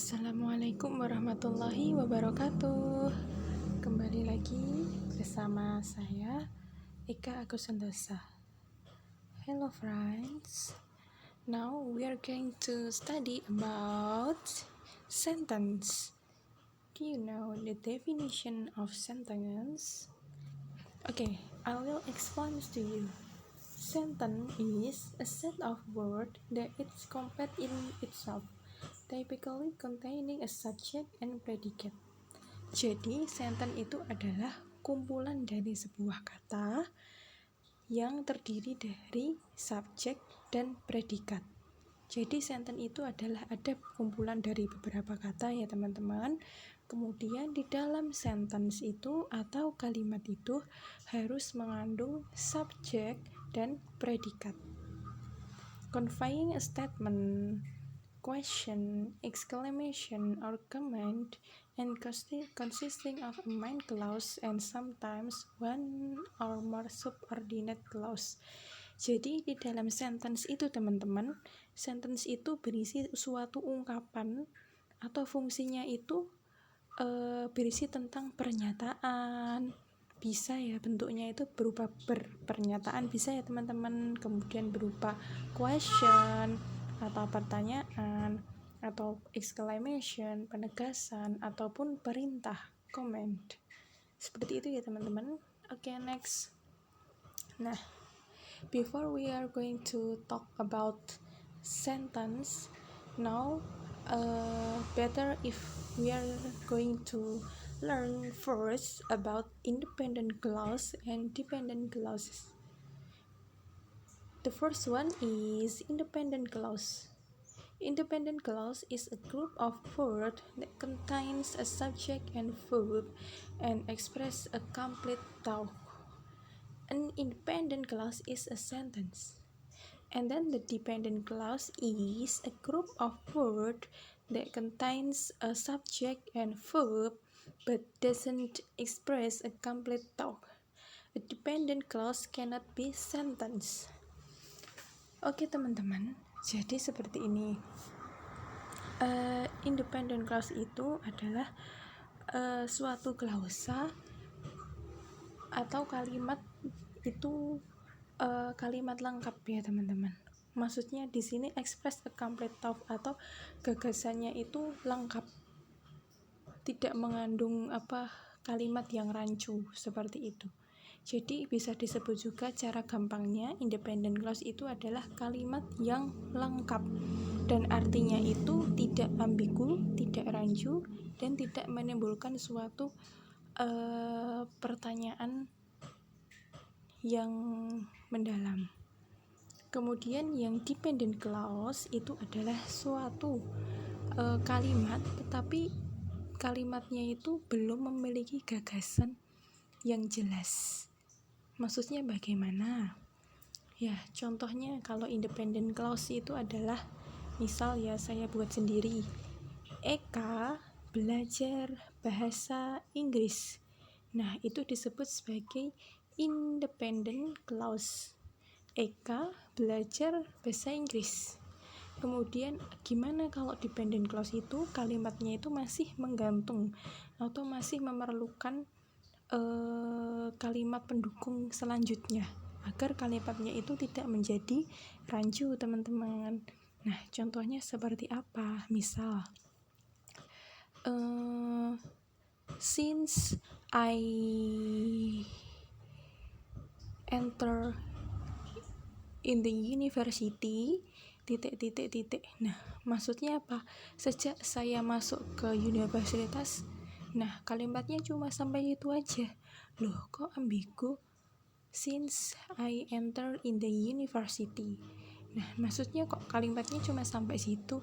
Assalamualaikum warahmatullahi wabarakatuh. Kembali lagi bersama saya Eka Agus Sentosa. Hello friends. Now we are going to study about sentence. Do you know the definition of sentence? Okay, I will explain to you. Sentence is a set of words that is complete in itself, typically containing a subject and predicate. Jadi, sentence itu adalah kumpulan dari sebuah kata yang terdiri dari subjek dan predikat. Jadi, sentence itu adalah ada kumpulan dari beberapa kata ya teman-teman. Kemudian di dalam sentence itu atau kalimat itu harus mengandung subjek dan predikat. Conveying a statement, question, exclamation, or comment, and consisting of a main clause and sometimes one or more subordinate clause. Jadi di dalam sentence itu teman-teman, sentence itu berisi suatu ungkapan atau fungsinya itu berisi tentang pernyataan, bisa ya bentuknya itu berupa pernyataan, bisa ya teman-teman, kemudian berupa question atau pertanyaan atau exclamation, penegasan ataupun perintah, comment. Seperti itu ya teman-teman. Oke, next. Nah, before we are going to talk about sentence, now better if we are going to learn first about independent clause and dependent clauses. The first one is independent clause. Independent clause is a group of words that contains a subject and verb and express a complete thought. An independent clause is a sentence. And then the dependent clause is a group of words that contains a subject and verb but doesn't express a complete thought. A dependent clause cannot be sentence. Oke teman-teman, jadi seperti ini. Independent clause itu adalah suatu klausa atau kalimat itu kalimat lengkap ya teman-teman. Maksudnya di sini express a complete thought atau gagasannya itu lengkap, tidak mengandung kalimat yang rancu seperti itu. Jadi bisa disebut juga cara gampangnya independent clause itu adalah kalimat yang lengkap dan artinya itu tidak ambigu, tidak rancu dan tidak menimbulkan suatu pertanyaan yang mendalam. Kemudian yang dependent clause itu adalah suatu kalimat tetapi kalimatnya itu belum memiliki gagasan yang jelas. Maksudnya bagaimana? Ya, contohnya kalau independent clause itu adalah misal ya saya buat sendiri. Eka belajar bahasa Inggris. Nah, itu disebut sebagai independent clause. Eka belajar bahasa Inggris. Kemudian gimana kalau dependent clause itu kalimatnya itu masih menggantung atau masih memerlukan kalimat pendukung selanjutnya agar kalimatnya itu tidak menjadi rancu teman-teman. Nah, contohnya seperti apa? Misal since I enter in the university titik. Nah, maksudnya apa? Sejak saya masuk ke universitas. Nah, kalimatnya cuma sampai itu aja. Loh, kok ambigu? Since I enter in the university. Nah, maksudnya kok kalimatnya cuma sampai situ?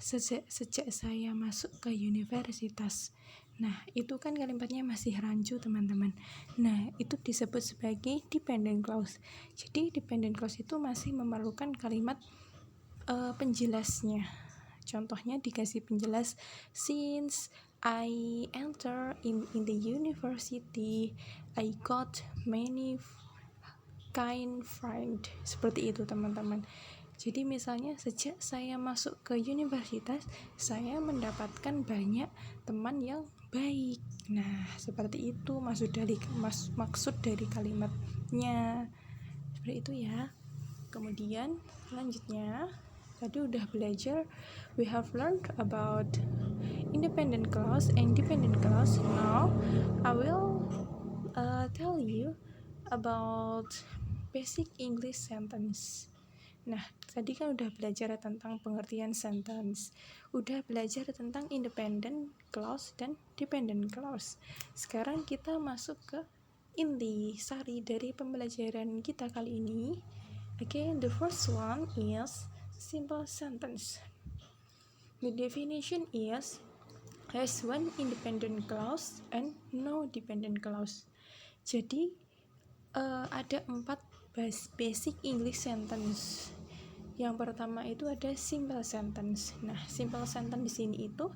Sejak saya masuk ke universitas. Nah, itu kan kalimatnya masih rancu teman-teman. Nah, itu disebut sebagai dependent clause. Jadi dependent clause itu masih memerlukan kalimat penjelasnya. Contohnya dikasih penjelas since I enter in the university, I got many kind friend. Seperti itu teman-teman. Jadi misalnya sejak saya masuk ke universitas, saya mendapatkan banyak teman yang baik. Nah, seperti itu maksud dari kalimatnya. Seperti itu ya. Kemudian selanjutnya tadi udah belajar, we have learned about independent clause and dependent clause. Now I will tell you about basic English sentence. Nah, tadi kan udah belajar tentang pengertian sentence, udah belajar tentang independent clause dan dependent clause. Sekarang kita masuk ke inti sari dari pembelajaran kita kali ini. Okay, the first one is simple sentence. The definition is has one independent clause and no dependent clause. Jadi ada 4 basic English sentence. Yang pertama itu ada simple sentence. Nah, simple sentence di sini itu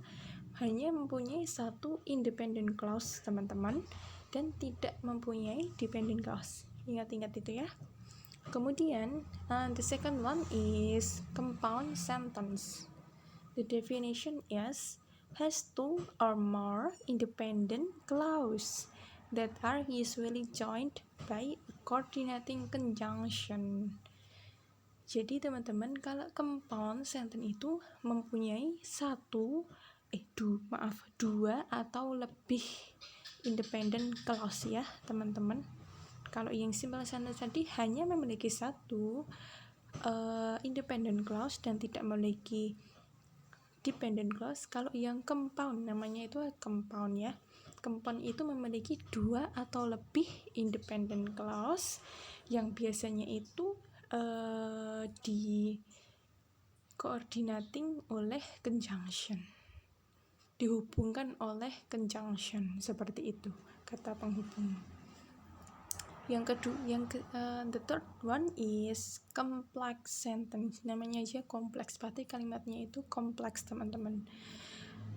hanya mempunyai satu independent clause, teman-teman, dan tidak mempunyai dependent clause. Ingat-ingat itu ya. Kemudian, the second one is compound sentence. The definition is has 2 or more independent clause that are usually joined by a coordinating conjunction. Jadi teman-teman, kalau compound sentence itu mempunyai dua atau lebih independent clause ya teman-teman. Kalau yang simple sentence tadi hanya memiliki satu independent clause dan tidak memiliki dependent clause. Kalau yang compound, namanya itu compound ya. Compound itu memiliki 2 atau lebih independent clause yang biasanya itu di coordinating oleh conjunction, dihubungkan oleh conjunction, seperti itu kata penghubung. The third one is complex sentence. Namanya aja kompleks, berarti kalimatnya itu kompleks teman-teman.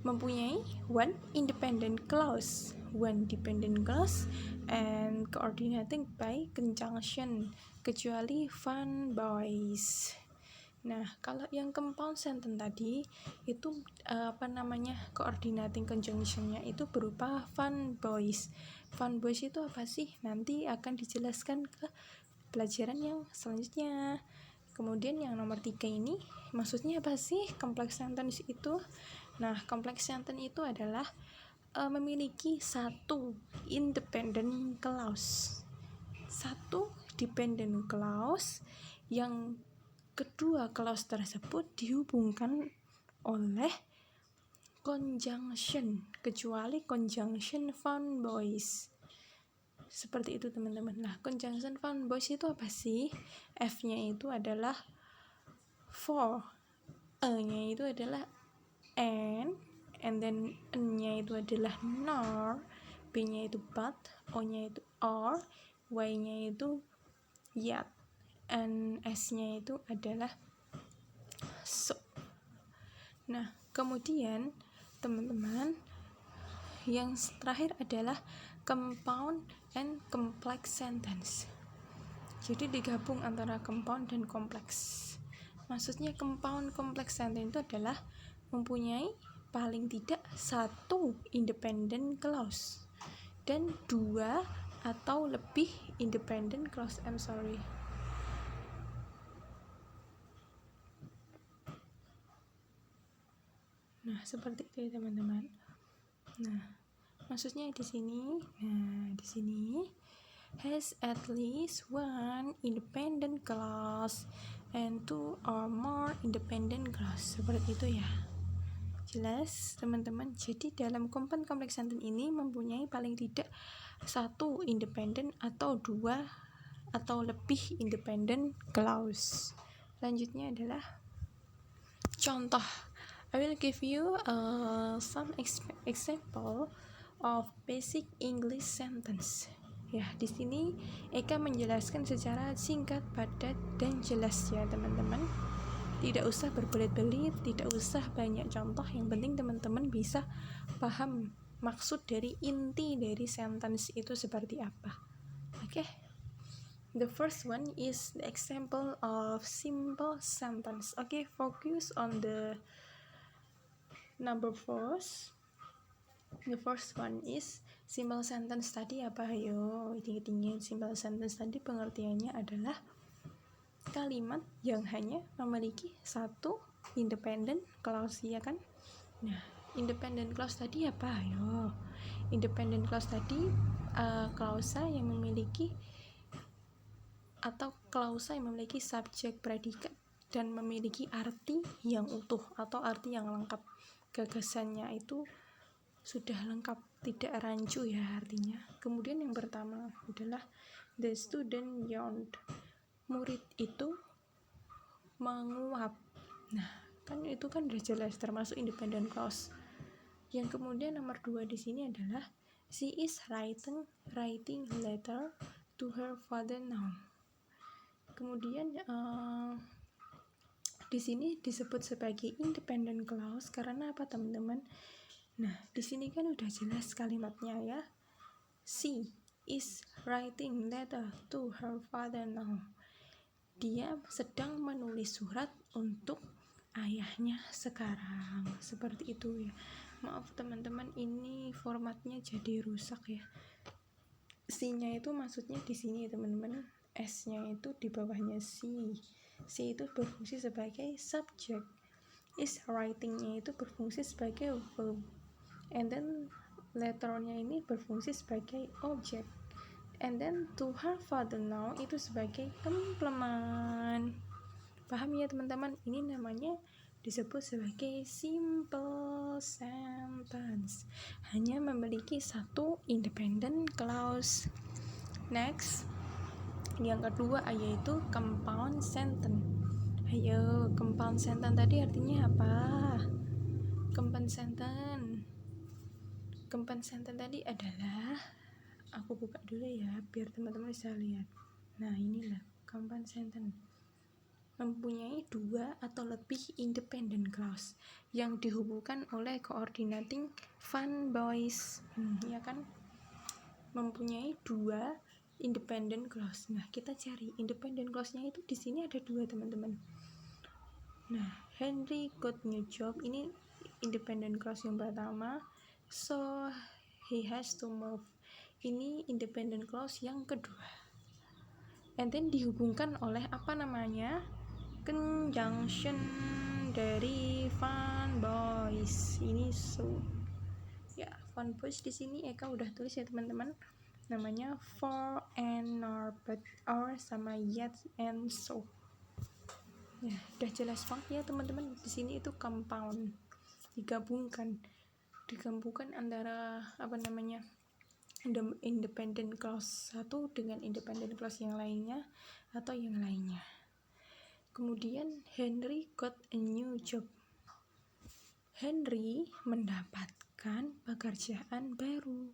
Mempunyai one independent clause, one dependent clause, and coordinating by conjunction, kecuali fun boys. Nah, kalau yang compound sentence tadi itu coordinating conjunction-nya itu berupa fun boys. Fun boys itu apa sih? Nanti akan dijelaskan ke pelajaran yang selanjutnya. Kemudian yang nomor 3 ini maksudnya apa sih complex sentence itu? Nah, complex sentence itu adalah memiliki satu independent clause, satu dependent clause, yang kedua clause tersebut dihubungkan oleh conjunction, kecuali conjunction fun boys. Seperti itu teman-teman. Nah, conjunction fun boys itu apa sih? F-nya itu adalah for, E-nya itu adalah and then N-nya itu adalah nor, B-nya itu but, O-nya itu or, Y-nya itu yet, and S-nya itu adalah so. Nah, kemudian teman-teman, yang terakhir adalah compound and complex sentence. Jadi digabung antara compound dan kompleks. Maksudnya compound complex sentence itu adalah mempunyai paling tidak satu independent clause dan 2 atau lebih independent clause. Nah, seperti itu ya teman-teman. Nah, maksudnya di sini has at least one independent clause and 2 or more independent clause. Seperti itu ya. Jelas teman-teman. Jadi dalam compound complex sentence ini mempunyai paling tidak satu independent atau 2 atau lebih independent clause. Selanjutnya adalah contoh. I will give you some example of basic English sentence. Ya, di sini Eka menjelaskan secara singkat, padat, dan jelas ya teman-teman. Tidak usah berbelit-belit, tidak usah banyak contoh, yang penting teman-teman bisa paham maksud dari inti dari sentence itu seperti apa. Oke. The first one is the example of simple sentence. Okay, focus on the number first. The first one is simple sentence tadi apa? Ayo, ingat-ingat simple sentence tadi pengertiannya adalah kalimat yang hanya memiliki satu independent clause, ya kan? Nah, independent clause tadi apa? Ayo, independent clause tadi klausa yang memiliki atau klausa yang memiliki subjek predikat dan memiliki arti yang utuh atau arti yang lengkap. Gagasannya itu sudah lengkap, tidak rancu ya artinya. Kemudian yang pertama adalah the student yawned. Murid itu menguap. Nah, kan itu kan udah jelas termasuk independent clause. Yang kemudian nomor 2 di sini adalah she is writing letter to her father now. Kemudian di sini disebut sebagai independent clause karena apa, teman-teman? Nah, di sini kan udah jelas kalimatnya ya. She is writing letter to her father now. Dia sedang menulis surat untuk ayahnya sekarang. Seperti itu ya. Maaf teman-teman, ini formatnya jadi rusak ya. C-nya itu maksudnya di sini ya teman-teman. S-nya itu di bawahnya C. C itu berfungsi sebagai subject. Is writing-nya itu berfungsi sebagai verb. And then letter-nya ini berfungsi sebagai object. And then to her father now itu sebagai komplement. Paham ya teman-teman? Ini namanya disebut sebagai simple sentence. Hanya memiliki satu independent clause. Next, yang kedua yaitu compound sentence. Ayo, compound sentence tadi artinya apa? Compound sentence tadi adalah, aku buka dulu ya biar teman-teman bisa lihat. Nah, inilah compound sentence. Mempunyai dua atau lebih independent clause yang dihubungkan oleh coordinating fun boys. Ya kan? Mempunyai dua independent clause. Nah, kita cari independent clause-nya itu di sini ada dua, teman-teman. Nah, Henry got new job, ini independent clause yang pertama. So he has to move, ini independent clause yang kedua. And then dihubungkan oleh apa namanya? Conjunction dari fun boys. Ini so ya, fun boys di sini Eka udah tulis ya teman-teman. Namanya for and nor, but, or, sama yet and so. Ya, udah jelas banget ya teman-teman. Di sini itu compound, digabungkan antara apa namanya, independent clause satu dengan independent clause yang lainnya atau yang lainnya. Kemudian Henry got a new job. Henry mendapatkan pekerjaan baru.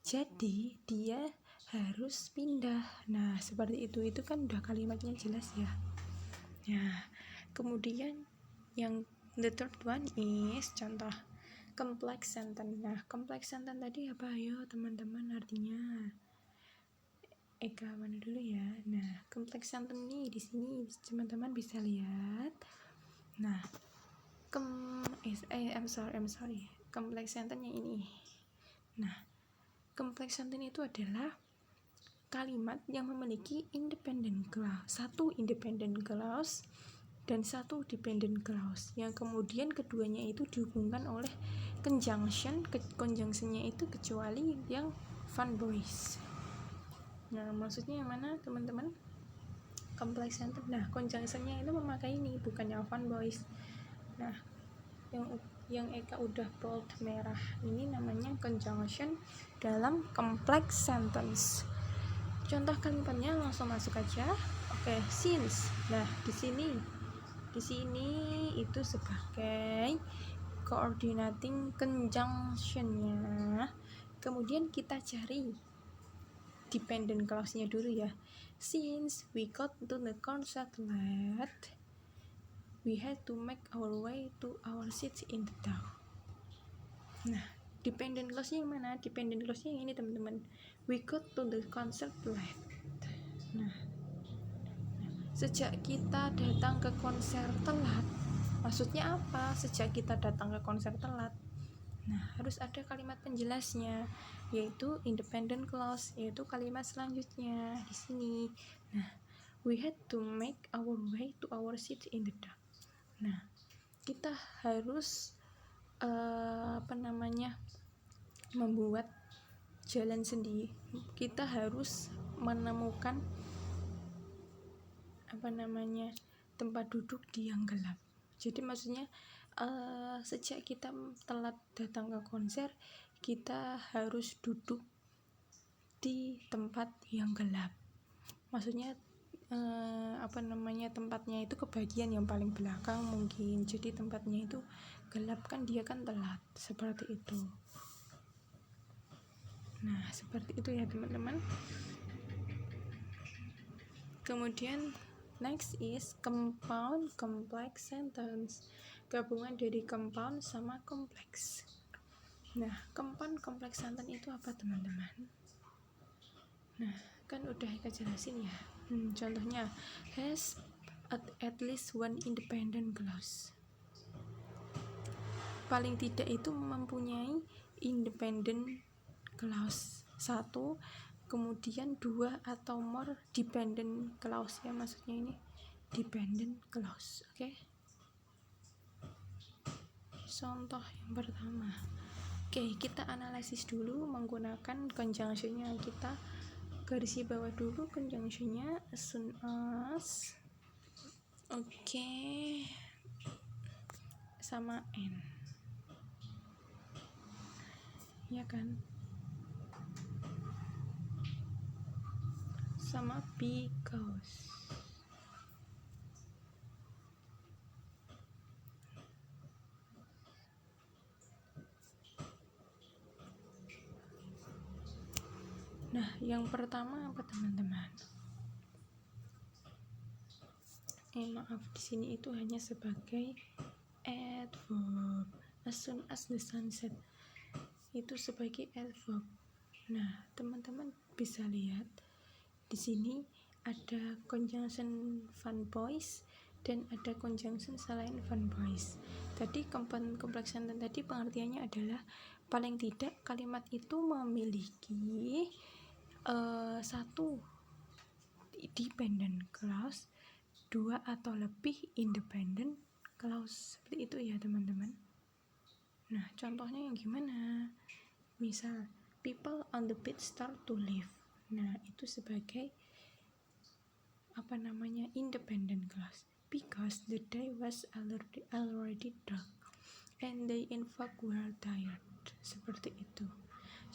Jadi dia harus pindah. Nah, seperti itu kan udah kalimatnya jelas ya. Nah, kemudian yang the third one is contoh complex sentence. Nah, complex sentence tadi apa ayo teman-teman artinya? Eka mana dulu ya. Nah, complex sentence nih di sini teman-teman bisa lihat. Nah, I'm sorry. Complex sentence-nya ini. Nah, complex sentence itu adalah kalimat yang memiliki independent clause, satu independent clause dan satu dependent clause, yang kemudian keduanya itu dihubungkan oleh conjunction-nya itu kecuali yang fun boys. Nah, maksudnya yang mana teman-teman? Complex sentence. Nah, conjunction-nya itu memakai ini, bukan yang fun boys. Nah, yang Eka udah bold merah ini namanya conjunction dalam complex sentence. Contoh kalimatnya langsung masuk aja. Oke, since. Nah, di sini itu sebagai coordinating conjunction-nya. Kemudian kita cari dependent clause-nya dulu ya. Since we got to the concert late, we had to make our way to our seats in the town. Nah, dependent clause-nya yang mana? Dependent clause-nya yang ini teman-teman. We got to the concert late. Nah, sejak kita datang ke konser telat, maksudnya apa? Sejak kita datang ke konser telat, nah harus ada kalimat penjelasnya, yaitu independent clause, yaitu kalimat selanjutnya di sini. Nah, we had to make our way to our seat in the dark. Nah, kita harus membuat jalan sendiri. Kita harus menemukan tempat duduk di yang gelap. Jadi maksudnya sejak kita telat datang ke konser, kita harus duduk di tempat yang gelap. Maksudnya tempatnya itu kebagian yang paling belakang mungkin. Jadi tempatnya itu gelap, kan dia kan telat, seperti itu. Nah, seperti itu ya teman-teman. Kemudian next is compound complex sentence, gabungan dari compound sama kompleks. Nah, compound complex sentence itu apa teman-teman? Nah, kan udah kita jelasin ya. Contohnya has at least one independent clause. Paling tidak itu mempunyai independent clause 1, kemudian 2 atau more dependent clause ya, maksudnya ini dependent clause. Oke. Contoh yang pertama. Oke, kita analisis dulu menggunakan conjunction-nya. Kita garisi bawah dulu conjunction-nya, as soon as, oke, sama and, ya kan, sama because. Nah, yang pertama apa teman-teman? Maaf, di sini itu hanya sebagai adverb. As soon as the sunset itu sebagai adverb. Nah, teman-teman bisa lihat di sini ada conjunction fun boys dan ada conjunction selain fun boys. Tadi compound complex sentence tadi pengertiannya adalah paling tidak kalimat itu memiliki satu dependent clause, 2 atau lebih independent clause. Seperti itu ya teman-teman. Nah, contohnya yang gimana? Misal, people on the beach start to leave. Nah, itu sebagai independent clause, because the day was already dark and they in fact were tired. Seperti itu.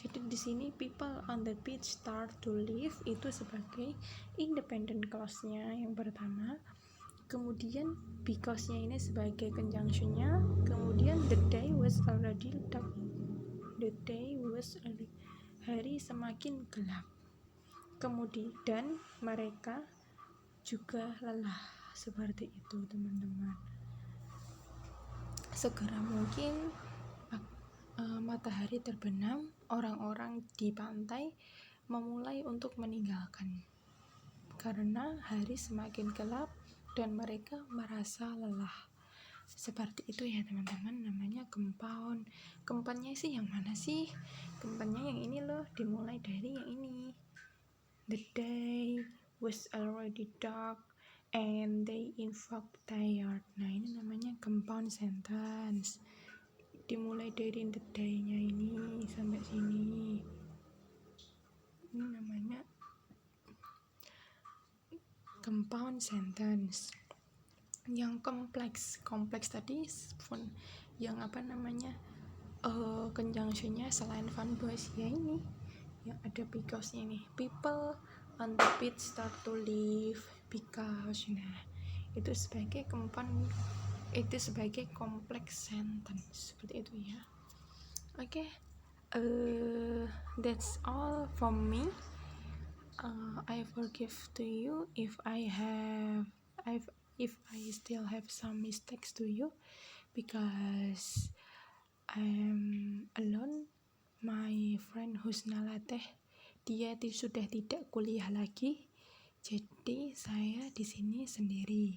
Jadi di sini people on the beach start to leave itu sebagai independent clause-nya yang pertama. Kemudian because-nya ini sebagai conjunction-nya. Kemudian the day was already dark. The day was already, hari semakin gelap. Kemudian dan mereka juga lelah. Seperti itu teman-teman. Segera mungkin matahari terbenam, orang-orang di pantai memulai untuk meninggalkan karena hari semakin gelap dan mereka merasa lelah. Seperti itu ya teman-teman, namanya compound. Compoundnya sih yang mana sih? Compoundnya yang ini loh, dimulai dari yang ini. The day was already dark and they in fact tired. Nah, ini namanya compound sentence. Dimulai dari the day-nya ini sampai sini. Ini namanya compound sentence. Yang kompleks tadi pun yang conjunction-nya selain fun boys ya, ini yang ada because-nya ini. People on the beach start to leave because. Nah, itu sebagai compound, itu sebagai complex sentence. Seperti itu ya. Oke. That's all from me. I forgive to you if I still have some mistakes to you, because I'm alone. My friend Husna Lateh, dia sudah tidak kuliah lagi, Jadi saya di sini sendiri.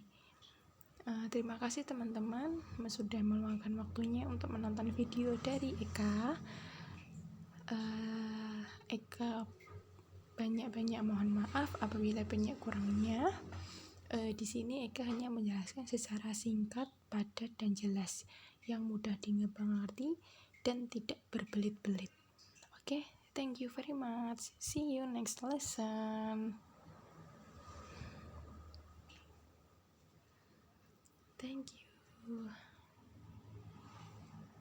Terima kasih teman-teman sudah meluangkan waktunya untuk menonton video dari Eka. Eka banyak-banyak mohon maaf apabila banyak kurangnya. Di sini Eka hanya menjelaskan secara singkat, padat dan jelas, yang mudah dimengerti dan tidak berbelit-belit. Oke, thank you very much. See you next lesson. Thank you.